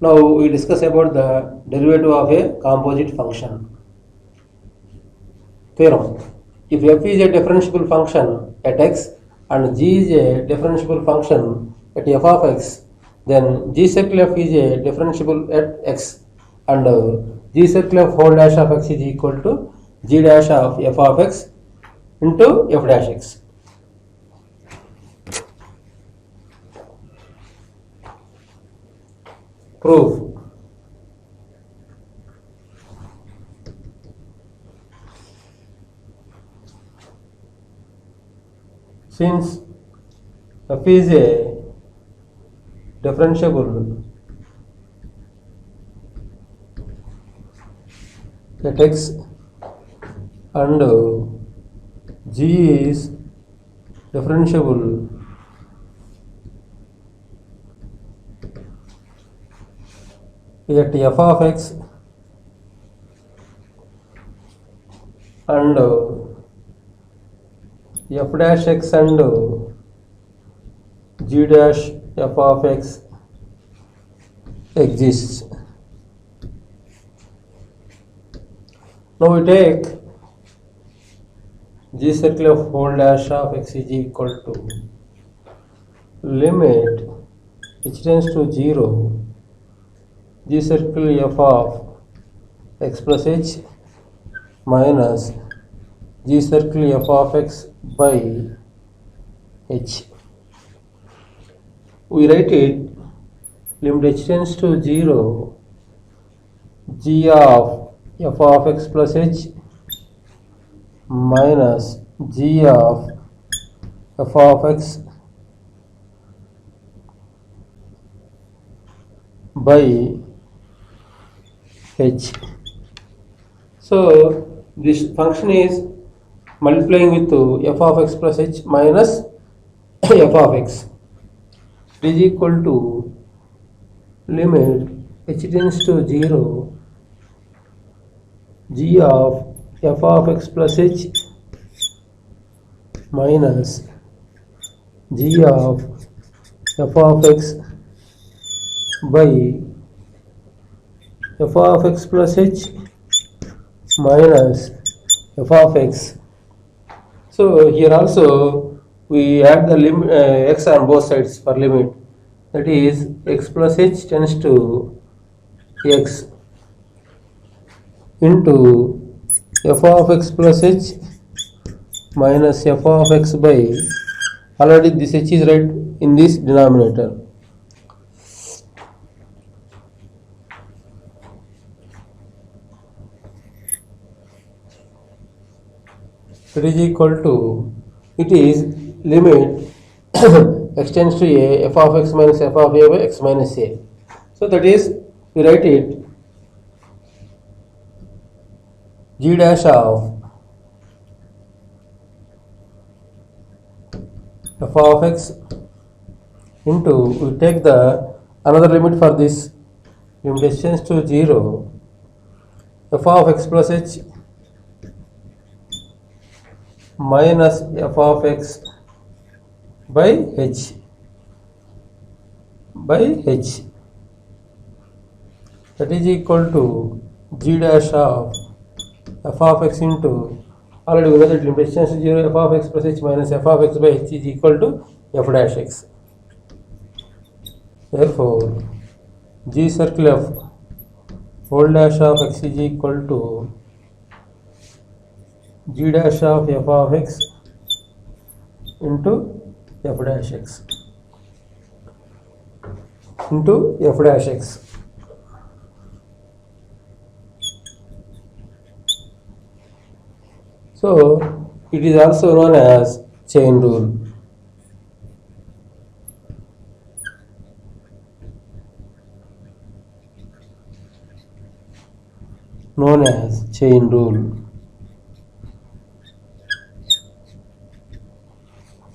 Now we discuss about the derivative of a composite function. Theorem. If f is a differentiable function at x and g is a differentiable function at f of x, then g circle f is a differentiable at x and g circle f whole dash of x is equal to g dash of f of x into f dash x. Proof. Since f is a differentiable at x and g is differentiable at f of x and f dash x and g dash f of x exists. Now we take g circle of whole dash of x is equal to limit which tends to 0 g circle f of x plus h minus g circle f of x by h. We write it limit h tends to 0 g of f of x plus h minus g of f of x by h. So this function is multiplying with f of x plus h minus f of x. It is equal to limit h tends to 0 g of f of x plus h minus g of f of x by f of x plus h minus f of x. So here also we add the limit x on both sides for limit, that is x plus h tends to x into f of x plus h minus f of x by, already this h is right in this denominator. It is equal to, it is limit x tends to a f of x minus f of a by x minus a. So that is, we write it g dash of f of x into, we take the another limit for this, limit h tends to 0 f of x plus h minus f of x by h that is equal to g dash of f of x into, already we know that limit h tends to 0 f of x plus h minus f of x by h is equal to f dash x. Therefore g circle f whole dash of x is equal to g dash of f of x into f dash x into f dash x. So it is also known as chain rule. Known as chain rule.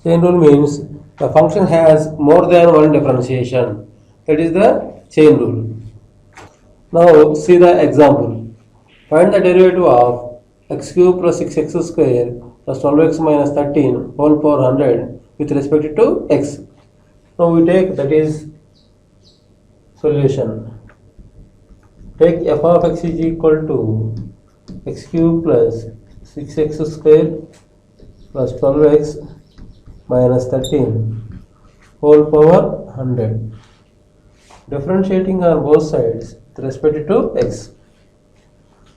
Chain rule means the function has more than one differentiation. That is the chain rule. Now see the example. Find the derivative of x cube plus 6x square plus 12x minus 13 whole power 100 with respect to x. Now we take, that is solution. take f of x is equal to x cube plus 6x square plus 12x minus 13 whole power 100. Differentiating on both sides with respect to x.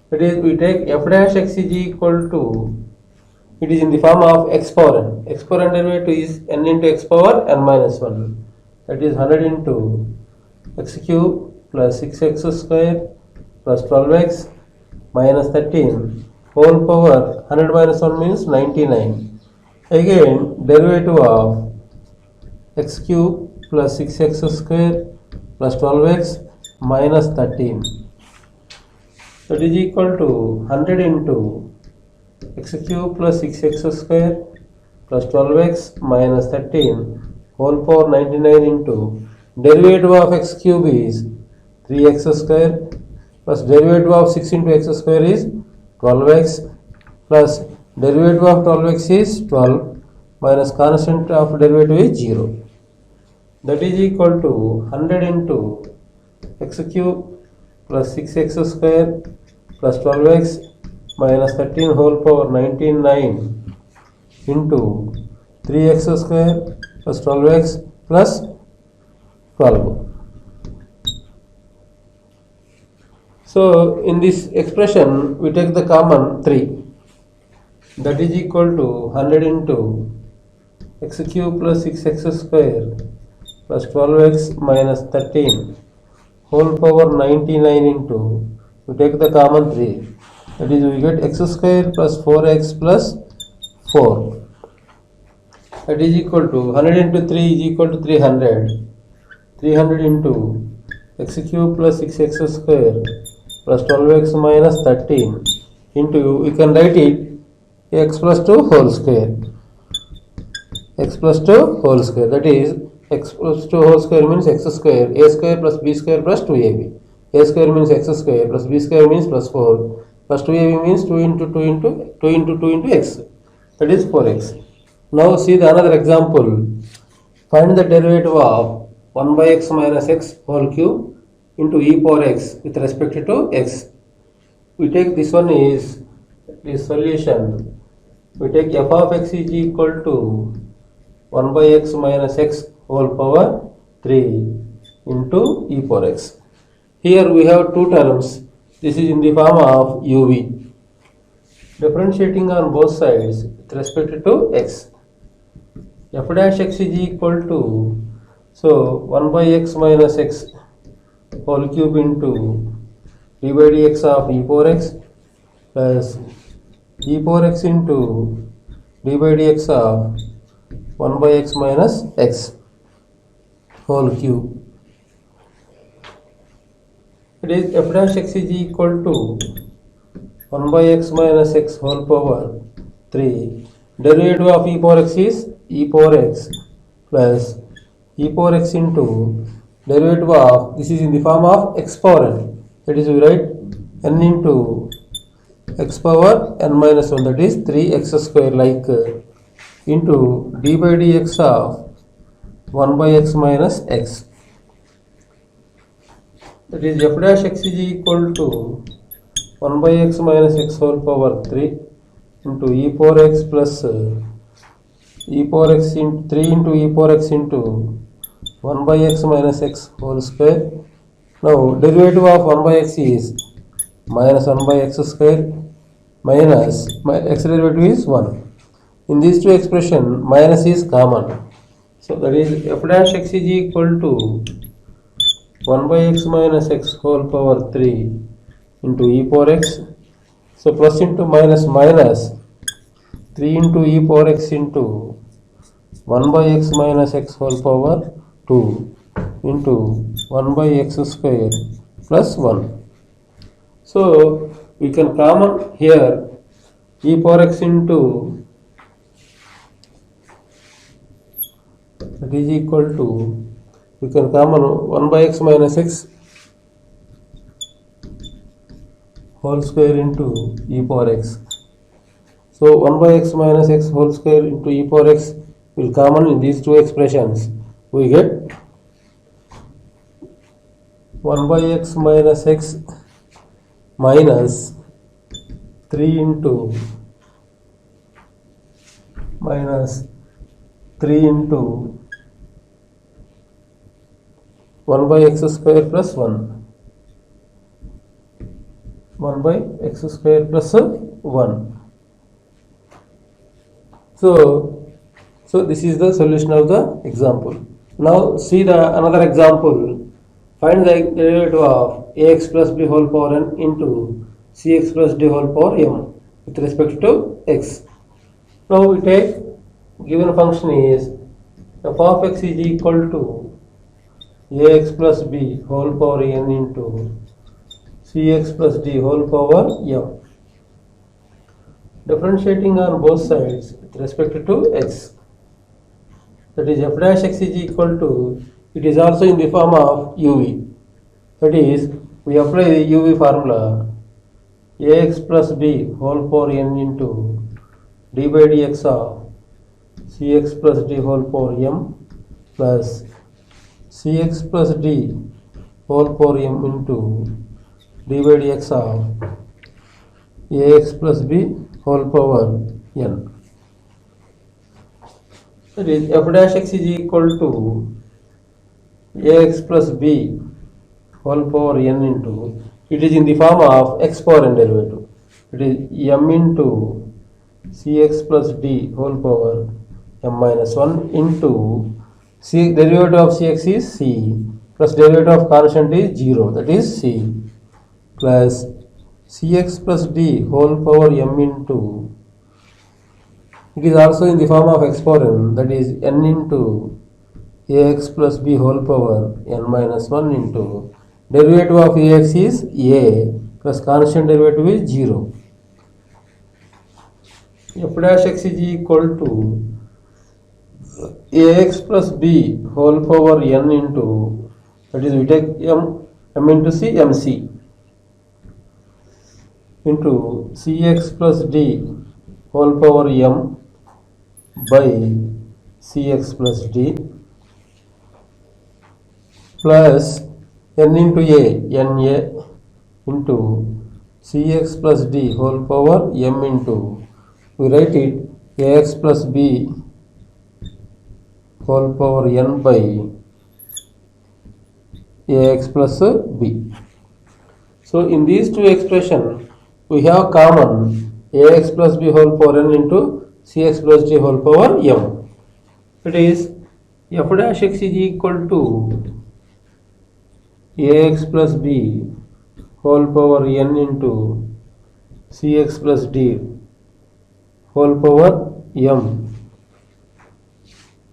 That is, we take f dash x is equal to, it is in the form of x power n. X power n derivative is n into x power n minus 1. That is 100 into x cube plus 6x square plus 12x minus 13 whole power 100 minus 1 means 99. Again, derivative of x cube plus 6x square plus 12x minus 13. That is equal to 100 into x cube plus 6x square plus 12x minus 13 whole power 99 into derivative of x cube is 3x square plus derivative of 6 into x square is 12x plus derivative of 12x is 12 minus constant of derivative is 0. That is equal to 100 into x cube plus 6x square plus 12x minus 13 whole power 99 into 3x square plus 12x plus 12. So in this expression we take the common 3, that is equal to 100 into x cube plus 6x square plus 12x minus 13 whole power 99 into, we take the common 3, that is we get x square plus 4x plus 4. That is equal to 100 into 3 is equal to 300. 300 into x cube plus 6x square plus 12x minus 13 into, we can write it x plus 2 whole square. X plus 2 whole square, that is x plus 2 whole square means x square, a square plus b square plus 2ab. A square means x square plus b square means plus 4 plus 2ab means 2 into 2 into 2 into 2 into x, that is 4x. Now see the another example. Find the derivative of 1 by x minus x whole cube into e power x with respect to x. We take this one is the solution. We take f of x is equal to 1 by x minus x whole power 3 into e power x. Here we have two terms. This is in the form of uv. Differentiating on both sides with respect to x. F dash x is equal to, so 1 by x minus x whole cube into d by dx of e power x plus e power x into d by dx of 1 by x minus x whole cube. It is f dash x is equal to 1 by x minus x whole power 3. Derivative of e power x is e power x plus e power x into derivative of, this is in the form of x power n. That is, we write n into x power n minus 1, that is 3x square, like into d by dx of 1 by x minus x. That is f dash x is equal to 1 by x minus x whole power 3 into e power x plus e power x into 3 into e power x into 1 by x minus x whole square. Now derivative of 1 by x is minus 1 by x square minus x derivative is 1. In these two expressions minus is common. So that is f dash x is equal to 1 by x minus x whole power 3 into e power x. So plus into minus minus 3 into e power x into 1 by x minus x whole power 2 into 1 by x square plus 1. So we can common here e power x into, that is equal to, we can common 1 by x minus x whole square into e power x. So 1 by x minus x whole square into e power x will common in these two expressions. We get 1 by x minus x minus 3 into minus 3 into 1 by x square plus 1 by x square plus 1. So this is the solution of the example. Now see the another example. Find the derivative of ax plus b whole power n into cx plus d whole power m with respect to x. Now we take given function is f of x is equal to ax plus b whole power n into cx plus d whole power m. Differentiating on both sides with respect to x, that is f dash x is equal to, it is also in the form of uv, that is we apply the uv formula ax plus b whole power n into d by dx of cx plus d whole power m plus cx plus d whole power m into d by dx of ax plus b whole power n. That is f dash x is equal to ax plus b whole power n into, it is in the form of x power n derivative, it is m into cx plus d whole power m minus 1 into c, derivative of cx is c plus derivative of constant is 0, that is c, plus cx plus d whole power m into, it is also in the form of x power n, that is n into ax plus b whole power n minus 1 into derivative of ax is a plus constant derivative is 0. F dash x is equal to ax plus b whole power n into, that is we take m into c, mc into cx plus d whole power m by cx plus d plus n into a, na into cx plus d whole power m into, we write it ax plus b whole power n by ax plus b. So in these two expressions we have common ax plus b whole power n into cx plus d whole power m. It is f dash x is equal to ax plus b whole power n into cx plus d whole power m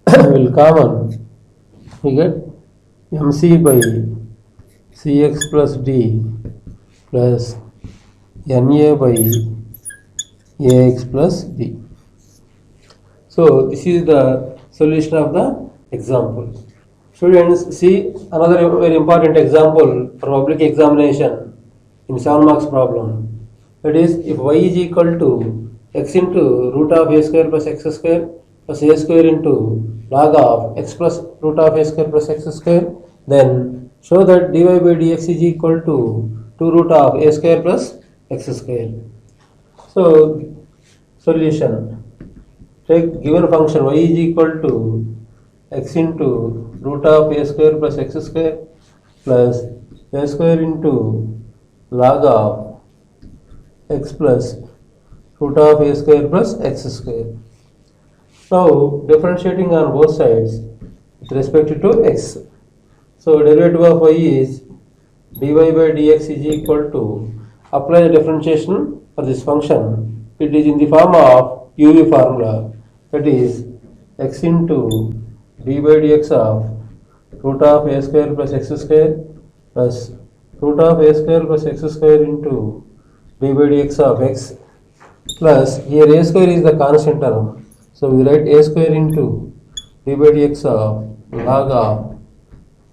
will common, we get mc by cx plus d plus na by ax plus b. So this is the solution of the example. Students, see another very important example for public examination in 7 marks problem. That is, if y is equal to x into root of a square plus x square plus a square into log of x plus root of a square plus x square, then show that dy by dx is equal to 2 root of a square plus x square. So solution, take given function y is equal to x into root of a square plus x square plus a square into log of x plus root of a square plus x square. Now differentiating on both sides with respect to x. So derivative of y is dy by dx is equal to, apply the differentiation for this function. It is in the form of uv formula, that is x into d by dx of root of a square plus x square plus root of a square plus x square into d by dx of x, plus here a square is the constant term, so we write a square into d by dx of log of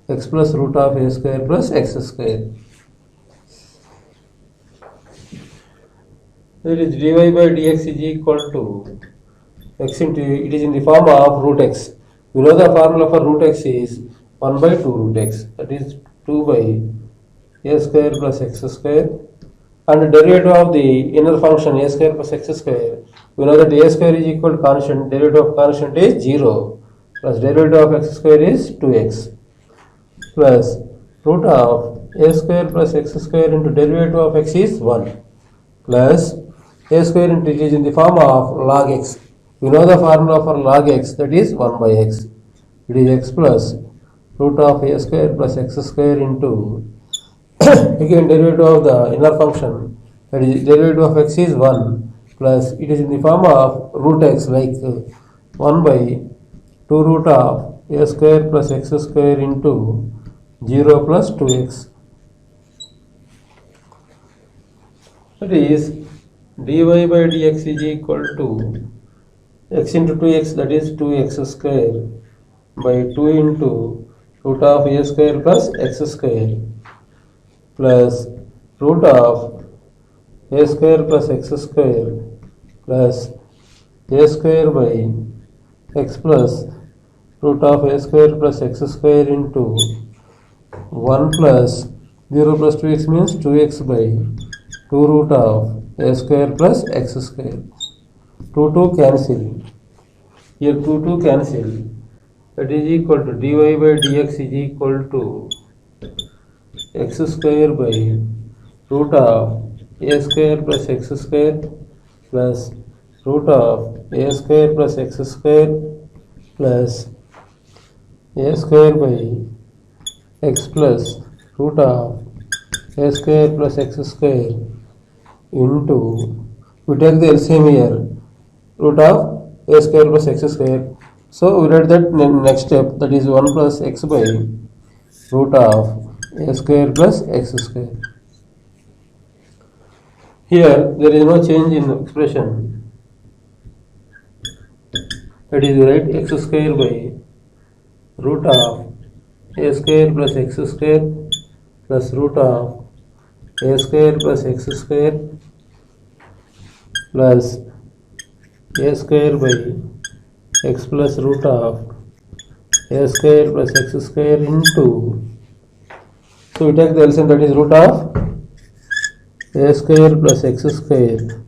x plus root of a square plus x square. That is dy by dx is equal to x into, it is in the form of root x. We know the formula for root x is 1 by 2 root x, that is 2 by a square plus x square and derivative of the inner function a square plus x square, we know that a square is equal to constant, derivative of constant is 0, plus derivative of x square is 2x, plus root of a square plus x square into derivative of x is 1, plus a square into it is in the form of log x. We know the formula for log x, that is 1 by x. It is x plus root of a square plus x square into again derivative of the inner function, that is derivative of x is 1, plus it is in the form of root x, like 1 by 2 root of a square plus x square into 0 plus 2x. That is dy by dx is equal to x into 2x, that is 2x square, by 2 into root of a square plus x square, plus root of a square plus x square plus a square by x plus root of a square plus x square into 1 plus 0 plus 2x means 2x by 2 root of a square plus x square. 2 cancel. Here 2 cancel. That is equal to dy by dx is equal to x square by root of a square plus x square plus root of a square plus x square plus a square by x plus root of a square plus x square into, we take the LCM here, root of a square plus x square. So we write that next step, that is 1 plus x by root of a square plus x square. Here there is no change in expression, that is we write x square by root of a square plus x square plus root of a square plus x square plus a square by x plus root of a square plus x square into, so we take the LCM, that is root of a square plus x square,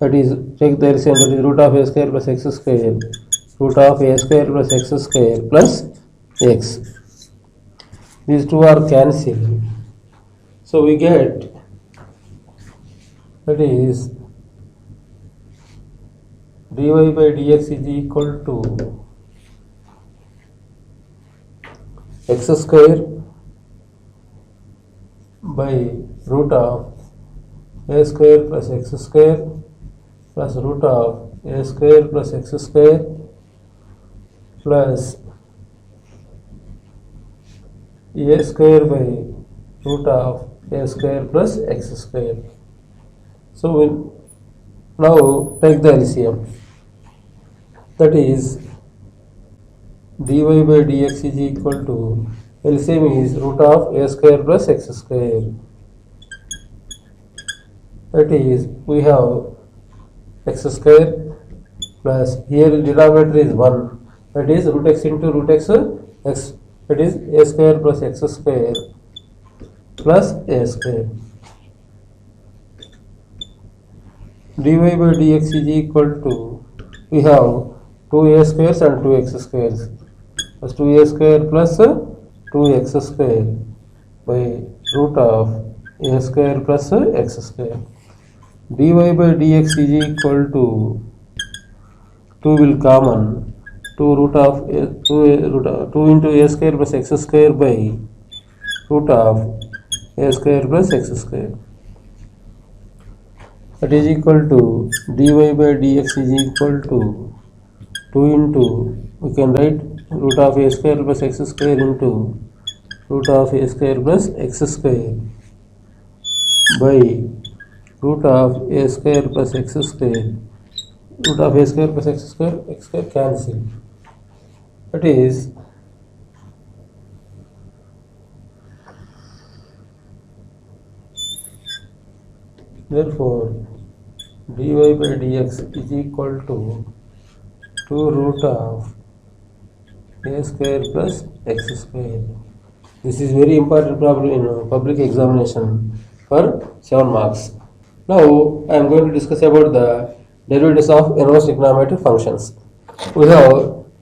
that is take the LCM, that is root of a square plus x square, root of a square plus x square plus x. These two are cancelled. So we get, that is dy by dx is equal to x square by root of a square plus x square plus root of a square plus x square plus a square by root of a square plus x square. So we now take the LCM, that is dy by dx is equal to, LCM is root of a square plus x square, that is we have x square plus here denominator is 1, that is root x into root x, x, that is a square plus x square plus a square. Dy by dx is equal to, we have 2a squares and 2x squares, plus 2a square plus 2x square by root of a square plus x square. Dy by dx is equal to, 2 will common, 2 root of 2 into a square plus x square by root of a square plus x square. That is equal to dy by dx is equal to 2 into, we can write root of a square plus x square into root of a square plus x square by root of a square plus x square, root of a square plus x square cancel. That is therefore dy by dx is equal to 2 root of a square plus x square. This is very important problem in public examination. for 7 marks. Now I am going to discuss about the derivatives of inverse trigonometric functions. We have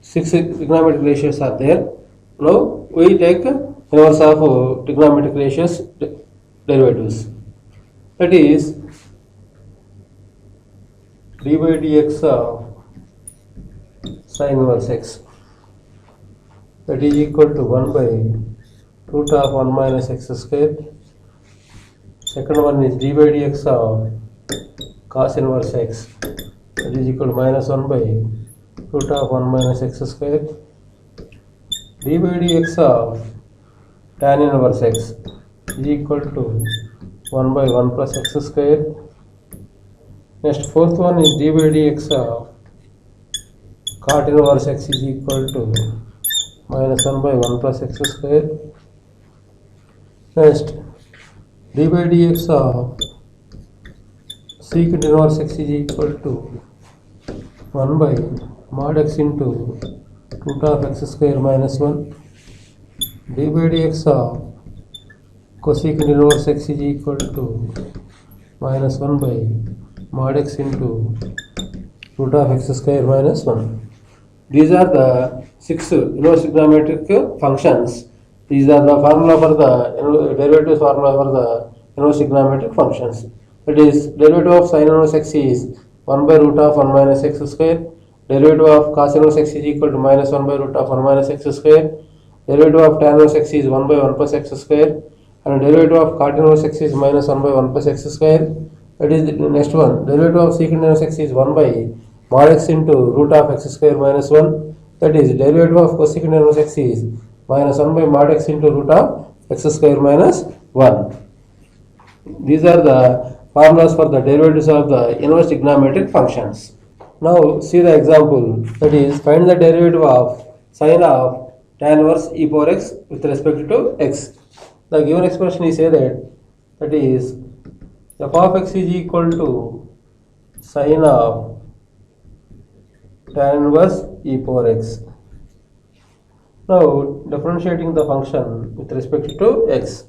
6 trigonometric ratios are there. Now we take inverse of trigonometric ratios derivatives. That is d by dx of sin inverse x, that is equal to 1 by root of 1 minus x square. Second one is d by dx of cos inverse x, that is equal to minus 1 by root of 1 minus x square. D by dx of tan inverse x is equal to 1 by 1 plus x square. Next, fourth one is d by dx of cot inverse x is equal to minus 1 by 1 plus x square. Next, d by dx of secant inverse x is equal to 1 by mod x into root of x square minus 1. D by dx of cosecant inverse x is equal to minus 1 by mod x into root of x square minus 1. These are the 6 inverse trigonometric functions. These are the formula for the derivative formula for the inverse trigonometric functions. That is, derivative of sin inverse x is 1 by root of 1 minus x square. Derivative of cos inverse x is equal to minus 1 by root of 1 minus x square. Derivative of tan inverse x is 1 by 1 plus x square. And derivative of cot inverse x is minus 1 by 1 plus x square. That is the next one. Derivative of secant inverse x is 1 by mod x into root of x square minus 1. That is, derivative of cosecant inverse x is minus 1 by mod x into root of x square minus 1. These are the formulas for the derivatives of the inverse trigonometric functions. Now see the example, that is, find the derivative of sin of tan inverse e power x with respect to x. The given expression is said that is f of x is equal to sin of tan inverse e power x. Now differentiating the function with respect to x,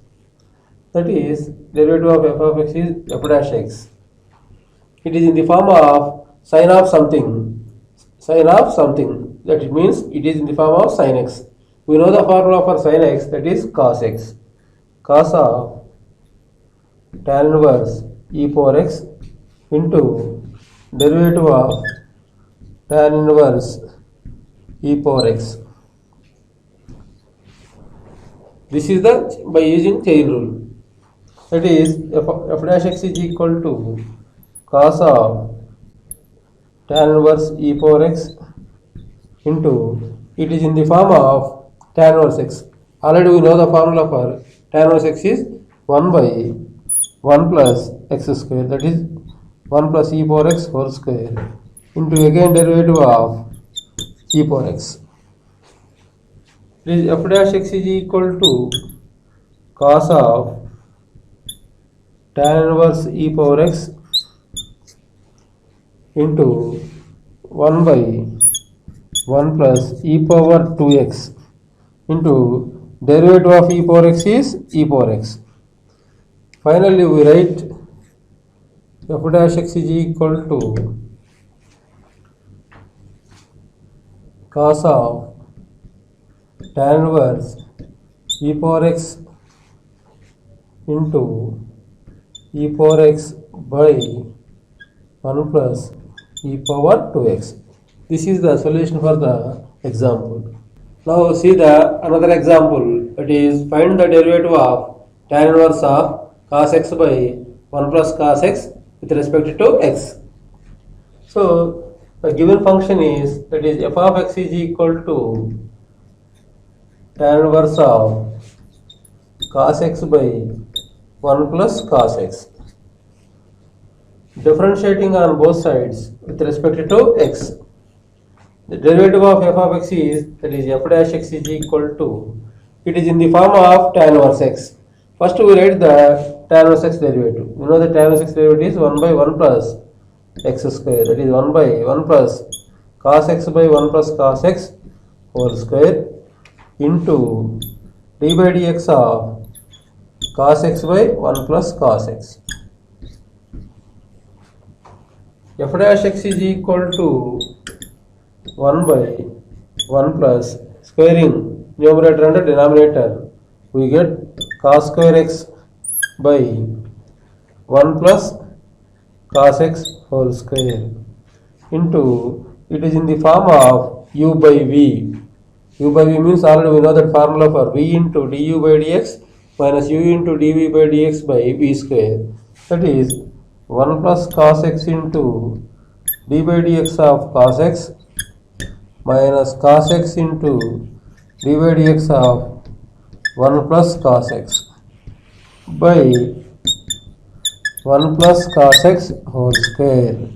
that is, derivative of f of x is f dash x. It is in the form of sin of something, that means it is in the form of sin x. We know the formula for sin x, that is cos x. Cos of tan inverse e power x into derivative of tan inverse e power x. This is the by using chain rule. That is, f dash x is equal to cos of tan inverse e power x into, it is in the form of tan inverse x. Already we know the formula for tan inverse x is 1 by 1 plus x square, that is 1 plus e power x whole square into again derivative of e power x. This f dash x is equal to cos of tan inverse e power x into 1 by 1 plus e power 2x into derivative of e power x is e power x. Finally we write f dash x is equal to cos of tan inverse e power x into e power x by 1 plus e power 2x. This is the solution for the example. Now see the another example, it is, find the derivative of tan inverse of cos x by 1 plus cos x with respect to x. So the given function is, that is, f of x is equal to tan inverse of cos x by 1 plus cos x. Differentiating on both sides with respect to x. The derivative of f of x is, that is, f dash x is equal to, it is in the form of tan inverse x. First we write the tan inverse x derivative. We know the tan inverse x derivative is 1 by 1 plus x square, that is 1 by 1 plus cos x by 1 plus cos x whole square into d by dx of cos x by 1 plus cos x. F dash x is equal to 1 by 1 plus squaring numerator and denominator. We get cos square x by 1 plus cos x whole square into, it is in the form of u by v. U by v means already we know that formula for v into du by dx minus u into dv by dx by v square. That is 1 plus cos x into d by dx of cos x minus cos x into d by dx of 1 plus cos x by 1 plus cos x whole square.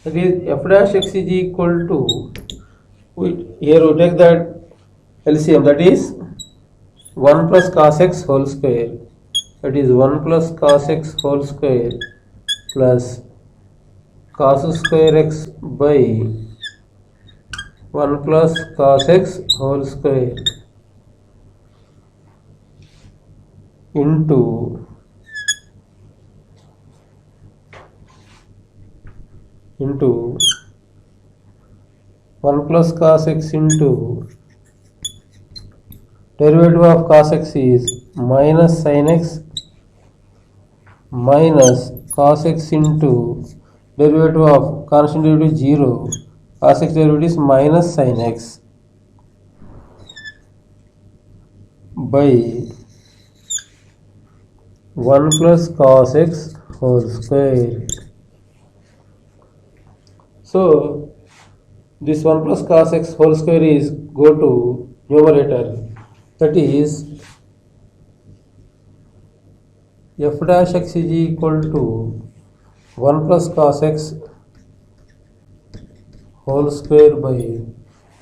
That is f dash x is equal to, here we take that LCM, that is 1 plus cos x whole square, that is 1 plus cos x whole square plus cos square x by 1 plus cos x whole square into 1 plus cos x into derivative of cos x is minus sin x minus cos x into derivative of constant derivative 0, cos x derivative is minus sin x by 1 plus cos x whole square. So this 1 plus cos x whole square is go to numerator, that is f dash x is equal to 1 plus cos x whole square by,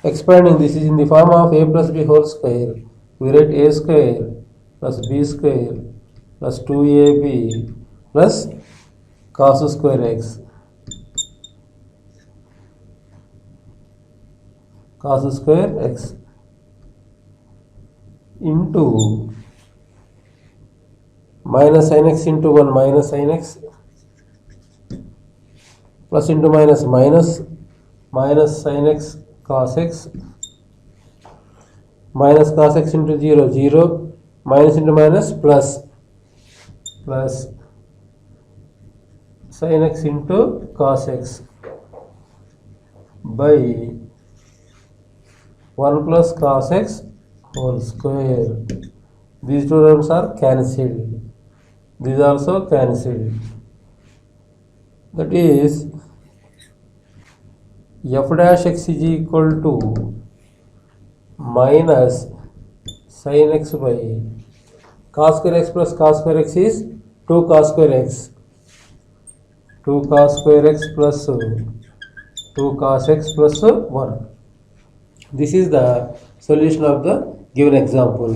expanding this is in the form of a plus b whole square, we write a square plus b square plus 2ab plus cos square x, cos square x into minus sin x into 1 minus sin x plus into minus minus sin x cos x minus cos x into 0 0 minus into minus plus sin x into cos x by 1 plus cos x whole square. These two terms are cancelled. These also cancelled. That is f dash x is equal to minus sin x by cos square x plus cos square x is 2 cos square x. 2 cos square x plus 2 cos x plus 1. This is the solution of the given example.